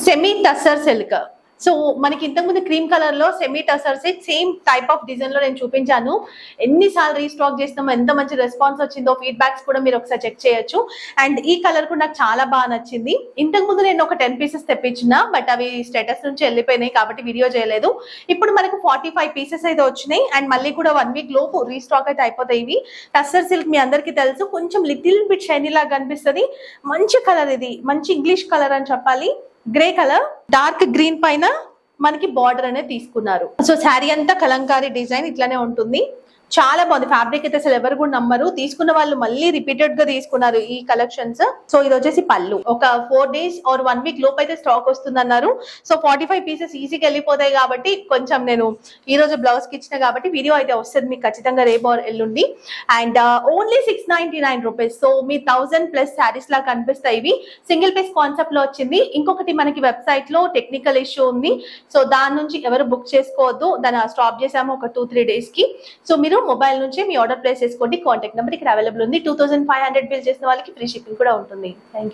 Semi tussar silk. So మనకి ఇంతకుముందు cream colour లో semi tussar silk same type of design లో నేను చూపించాను. ఎన్నిసార్లు రీస్టాక్ చేస్తామో, ఎంత మంచి రెస్పాన్స్ వచ్చిందో, ఫీడ్బ్యాక్స్ కూడా మీరు ఒకసారి చెక్ చేయొచ్చు. అండ్ ఈ కలర్ కూడా నాకు చాలా బాగా నచ్చింది. ఇంతకుముందు నేను ఒక 10 పీసెస్ తెప్పించిన, బట్ అవి స్టేటస్ నుంచి వెళ్ళిపోయినాయి కాబట్టి వీడియో చేయలేదు. ఇప్పుడు మనకు 45 పీసెస్ అయితే వచ్చినాయి. అండ్ మళ్ళీ కూడా 1 వీక్ లోపు రీస్టాక్ అయితే అయిపోతాయి. ఇవి టస్సర్ సిల్క్ మీ అందరికీ తెలుసు, కొంచెం లిటిల్ బిట్ షైనీ లాగా కనిపిస్తుంది. మంచి కలర్, ఇది మంచి ఇంగ్లీష్ కలర్ అని చెప్పాలి. గ్రే కలర్, డార్క్ గ్రీన్ పైన మనకి బార్డర్ అనేది తీసుకున్నారు. సో శారీ అంతా కలంకారీ డిజైన్ ఇట్లానే ఉంటుంది. చాలా బాగుంది. ఫ్యాబ్రిక్ అయితే అసలు ఎవరు కూడా నమ్మరు. తీసుకున్న వాళ్ళు మళ్ళీ రిపీటెడ్ గా తీసుకున్నారు ఈ కలెక్షన్స్. సో ఇది వచ్చేసి పళ్ళు. ఒక 4 days ఆర్ 1 వీక్ లోపు అయితే స్టాక్ వస్తుంది అన్నారు. సో 45 పీసెస్ ఈజీగా వెళ్ళిపోతాయి కాబట్టి కొంచెం నేను ఈ రోజు బ్లౌజ్ కి ఇచ్చిన కాబట్టి వీడియో అయితే వస్తుంది మీకు ఖచ్చితంగా రేపు ఎల్లుండి. And only 699 rupees. సో మీ 1000+ శారీస్ లా కనిపిస్తాయి. ఇవి సింగిల్ పీస్ కాన్సెప్ట్ లో వచ్చింది. ఇంకొకటి మనకి వెబ్సైట్ లో టెక్నికల్ ఇష్యూ ఉంది. సో దాని నుంచి ఎవరు బుక్ చేసుకోవద్దు, దాన్ని స్టాప్ చేసాము ఒక 2-3 days కి. సో మీరు మొబైల్ నుంచి మీ ఆర్డర్ ప్లేస్ చేసుకోండి. కాంటాక్ట్ నెంబర్ ఇక్కడ అవైలబుల్ ఉంది. 2500 బిల్ చేసిన వాళ్ళకి ఫ్రీ షిప్పింగ్ కూడా ఉంటుంది. Thank you.